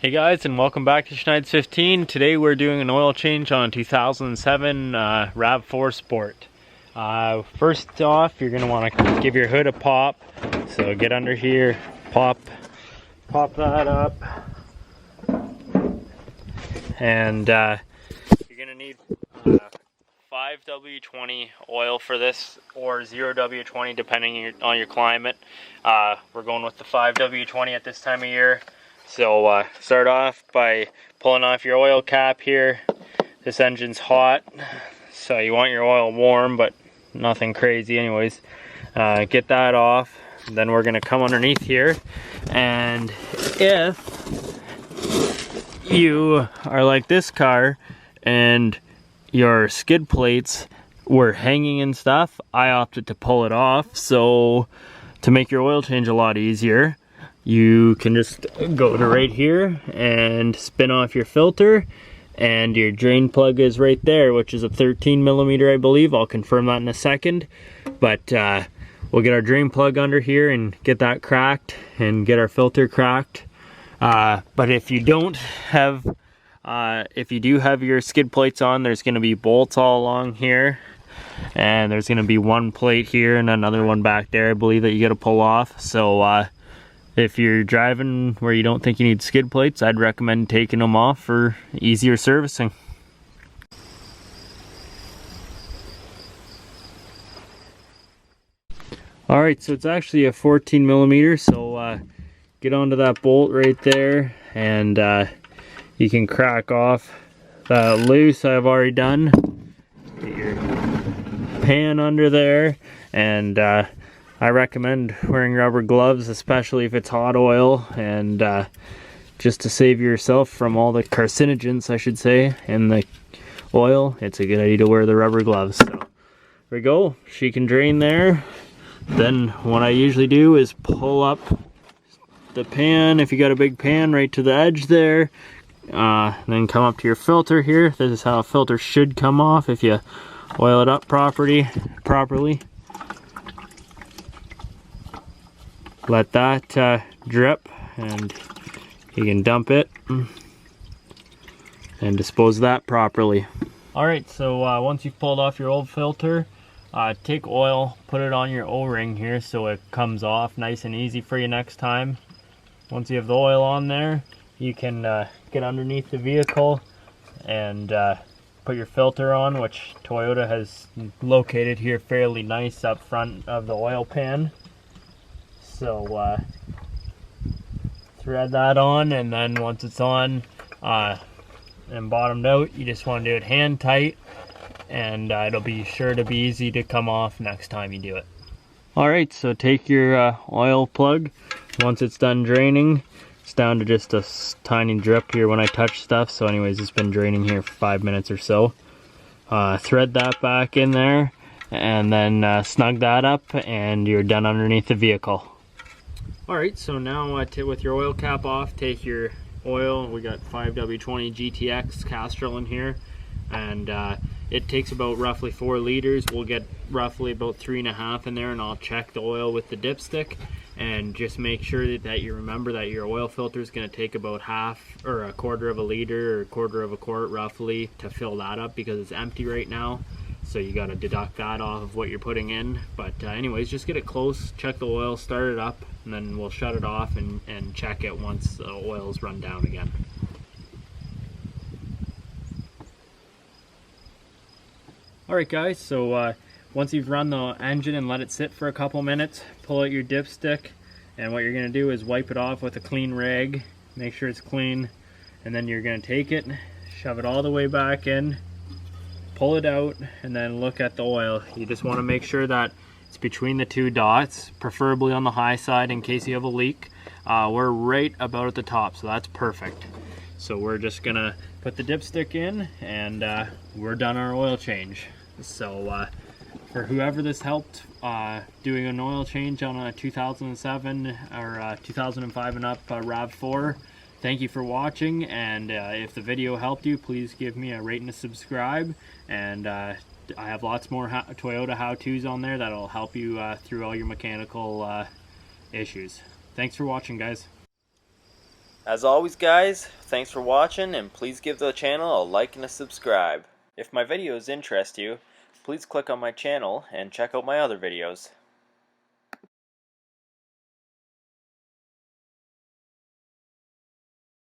Hey guys, and welcome back to Schneid's 15. Today we're doing an oil change on a 2007 RAV4 Sport. First off, you're going to want to give your hood a pop. So get under here, pop that up. And you're going to need 5W20 oil for this, or 0W20 depending on your climate. We're going with the 5W20 at this time of year. So start off by pulling off your oil cap here. This engine's hot, so you want your oil warm, but nothing crazy anyways. Get that off. Then we're going to come underneath here, and if you are like this car and your skid plates were hanging and stuff, I opted to pull it off. So to make your oil change a lot easier, you can just go to right here and spin off your filter, and your drain plug is right there, which is a 13mm, I believe. I'll confirm that in a second. But we'll get our drain plug under here and get that cracked and get our filter cracked. But if you don't have, if you do have your skid plates on, there's going to be bolts all along here, and there's going to be one plate here and another one back there, I believe, that you got to pull off. So if you're driving where you don't think you need skid plates, I'd recommend taking them off for easier servicing. Alright, so it's actually a 14mm, so get onto that bolt right there, and you can crack off that loose. I've already done. Get your pan under there, and I recommend wearing rubber gloves, especially if it's hot oil, and just to save yourself from all the carcinogens, I should say, in the oil. It's a good idea to wear the rubber gloves. So there we go. She can drain there. Then what I usually do is pull up the pan, if you got a big pan, right to the edge there. Then come up to your filter here. This is how a filter should come off if you oil it up properly. Let that drip, and you can dump it and dispose of that properly. Alright, so once you've pulled off your old filter, take oil, put it on your O-ring here so it comes off nice and easy for you next time. Once you have the oil on there, you can get underneath the vehicle and put your filter on, which Toyota has located here fairly nice up front of the oil pan. So thread that on, and then once it's on and bottomed out, you just want to do it hand tight, and it'll be sure to be easy to come off next time you do it. Alright, so take your oil plug. Once it's done draining, it's down to just a tiny drip here when I touch stuff. So anyways, it's been draining here for 5 minutes or so. Thread that back in there, and then snug that up, and you're done underneath the vehicle. Alright, so now with your oil cap off, take your oil. We got 5W20 GTX Castor Oil in here, and it takes about roughly 4 liters. We'll get roughly about 3.5 in there, and I'll check the oil with the dipstick, and just make sure that you remember that your oil filter is going to take about half or a quarter of a liter or a quarter of a quart roughly to fill that up, because it's empty right now. So you got to deduct that off of what you're putting in. But anyways, just get it close, check the oil, start it up, and then we'll shut it off and check it once the oil's run down again. Alright guys, so once you've run the engine and let it sit for a couple minutes, pull out your dipstick, and what you're going to do is wipe it off with a clean rag. Make sure it's clean, and then you're going to take it, shove it all the way back in, pull it out, and then look at the oil. You just want to make sure that it's between the two dots, preferably on the high side in case you have a leak. We're right about at the top, so that's perfect. So we're just gonna put the dipstick in, and we're done our oil change. So for whoever this helped doing an oil change on a 2007 or 2005 and up RAV4, thank you for watching, and if the video helped you, please give me a rate and a subscribe, and I have lots more Toyota how-tos on there that'll help you through all your mechanical issues. Thanks for watching, guys. As always guys, thanks for watching, and please give the channel a like and a subscribe. If my videos interest you, please click on my channel and check out my other videos.